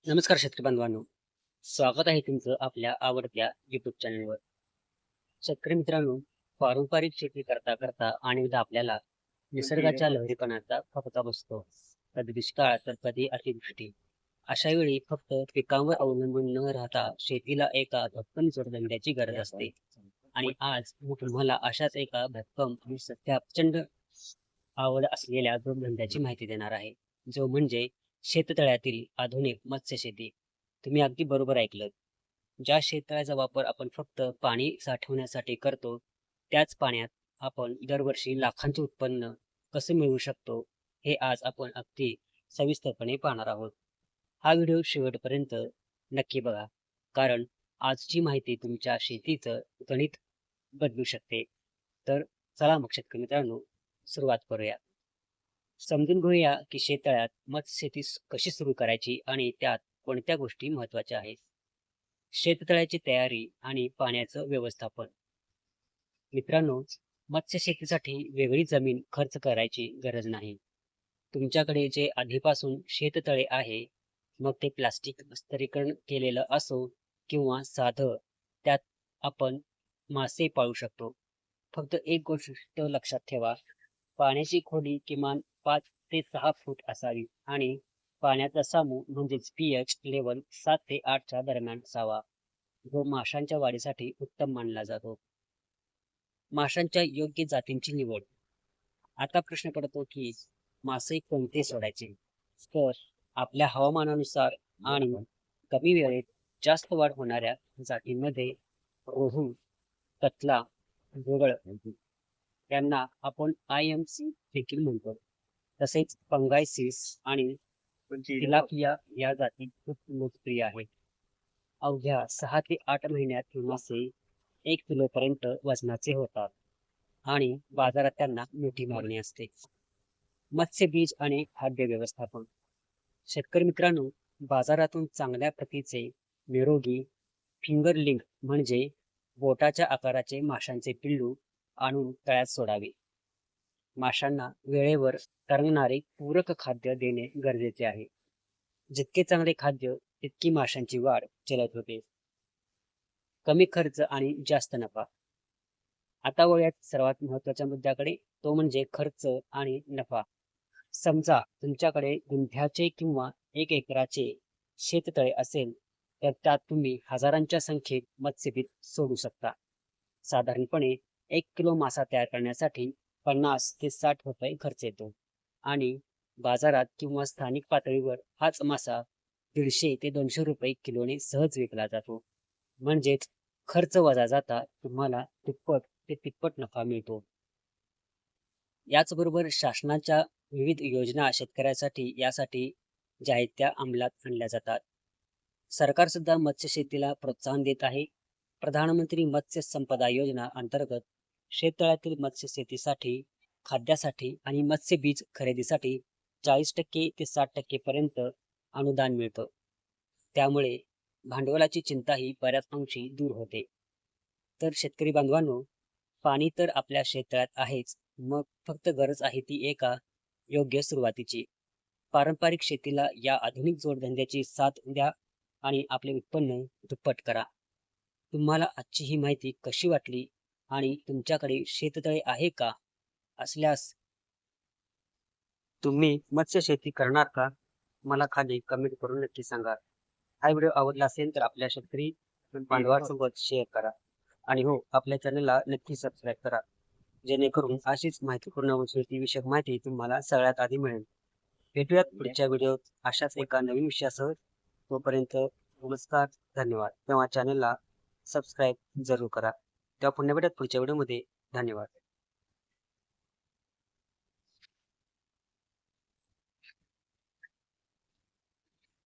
नमस्कार शेतकरी बांधवांनो, स्वागत आहे तुमचं आपल्या आवडत्या युट्यूब चॅनलवर. शेतकरी मित्रांनो, पारंपरिक शेती करता करता अनेकदा आपल्याला निसर्गाच्या लहरीपणाचा फटका बसतो. कधी दुष्काळ तर कधी अतिवृष्टी. अशा वेळी फक्त पिकांवर अवलंबून न राहता शेतीला एका भक्कम जोडधंद्याची गरज असते. आणि आज मी तुम्हाला अशाच एका भक्कम आणि सध्या प्रचंड आवड असलेल्या जोडधंद्याची माहिती देणार आहे, जो म्हणजे शेततळ्यातील आधुनिक मत्स्यशेती. तुम्ही अगदी बरोबर ऐकलं. ज्या शेततळ्याचा वापर आपण फक्त पाणी साठवण्यासाठी करतो, त्याच पाण्यात आपण दरवर्षी लाखांचे उत्पन्न कसे मिळवू शकतो, हे आज आपण अगदी सविस्तरपणे पाहणार आहोत. हा व्हिडिओ शेवटपर्यंत नक्की बघा, कारण आजची माहिती तुमच्या शेतीचं गणित बदलू शकते. तर चला मग शेतकरी मित्रांनो, सुरुवात करूया. समजून घेऊया की शेततळ्यात मत्स्यशेती कशी सुरू करायची आणि त्यात कोणत्या गोष्टी महत्वाच्या आहेत. शेततळ्याची तयारी आणि पाण्याचं व्यवस्थापन. मित्रांनो, मत्स्यशेतीसाठी वेगळी जमीन खर्च करायची गरज नाही. तुमच्याकडे जे आधीपासून शेततळे आहे, मग ते प्लास्टिक स्तरीकरण केलेलं असो किंवा साधं, त्यात आपण मासे पाळू शकतो. फक्त एक गोष्ट लक्षात ठेवा, पाण्याची खोली किमान 5 ते 6 फूट असावी आणि पाण्याचा सामू म्हणजेच पीएच लेवल 7 ते 8च्या दरम्यान असावा, जो माशांच्या वाढीसाठी उत्तम मानला जातो. माशांच्या योग्य जातींची निवड. आता प्रश्न पडतो की मासे कोणते सोडायचे. तर आपल्या हवामानानुसार आणि कमी वेळेत जास्त वाढ होणाऱ्या जातींमध्ये रोहू, कतला, जोगळ यांना आपण IMC देखील म्हणतो. तसेच पंगायसिस आणि तिलापिया या जाती खूप लोकप्रिय आहेत. अवघ्या 6 ते 8 महिन्यात हे मासे 1 किलोपर्यंत वजनाचे होतात आणि बाजारात त्यांना मोठी मागणी असते. मत्स्यबीज आणि खाद्य व्यवस्थापन. शेतकरी मित्रांनो, बाजारातून चांगल्या प्रतीचे निरोगी फिंगरलिंग म्हणजे बोटाच्या आकाराचे माशांचे पिल्लू आणून तळ्यात सोडावे. माशांना वेळेवर तरंगणारे पूरक खाद्य देणे गरजेचे आहे. जितके चांगले खाद्य तितकी माशांची वाढ जलद होते. कमी खर्च आणि जास्त नफा. आता वळूयात सर्वात महत्वाच्या मुद्द्याकडे, तो म्हणजे खर्च आणि नफा. समजा तुमच्याकडे गुंठ्याचे किंवा 1 एकराचे शेततळे असेल, तर त्यात तुम्ही हजारांच्या संख्येत मत्स्यबीज सोडू शकता. साधारणपणे 1 किलो मासा तयार करण्यासाठी 50 ते 60 रुपये खर्च येतो आणि बाजारात किंवा स्थानिक पातळीवर हाच मासा 150 ते 200 रुपये किलोने सहज विकला जातो. म्हणजेच खर्च वजा जाता तुम्हाला दुप्पट ते तिप्पट नफा मिळतो. याचबरोबर शासनाच्या विविध योजना शेतकऱ्यासाठी यासाठी ज्या आहेत त्या अंमलात आणल्या जातात. सरकार सुद्धा मत्स्यशेतीला प्रोत्साहन देत आहे. प्रधानमंत्री मत्स्य संपदा योजना अंतर्गत शेततळ्यातील मत्स्यशेतीसाठी, खाद्यासाठी आणि मत्स्यबीज खरेदीसाठी 40% ते 60% पर्यंत अनुदान मिळतं. त्यामुळे भांडवलाची चिंताही बऱ्याच अंशी दूर होते. तर शेतकरी बांधवांनो, पाणी तर आपल्या शेततळ्यात आहेच, मग फक्त गरज आहे ती एका योग्य सुरुवातीची. पारंपरिक शेतीला या आधुनिक जोडधंद्याची साथ द्या आणि आपले उत्पन्न दुप्पट करा. तुम्हाला आजची ही माहिती कशी वाटली आणि तुमच्याकडे शेततळे आहे का? असल्यास तुम्ही मत्स्यशेती करणार का? मला खाली कमेंट करून नक्की सांगा. हा व्हिडिओ आवडला असेल तर आपल्या शेतकरी बांधवांसोबत शेअर करा आणि हो, आपल्या चॅनलला नक्की सबस्क्राईब करा, जेणेकरून अशीच माहितीपूर्ण शेतीविषयक माहिती तुम्हाला सगळ्यात आधी मिळेल. भेटूयात पुढच्या व्हिडिओत अशाच एका नवीन विषयासह. तोपर्यंत नमस्कार, धन्यवाद. तेव्हा चॅनलला सबस्क्राईब जरूर करा. तेव्हा पुन्हा भेटत पुढच्या व्हिडिओमध्ये. धन्यवाद.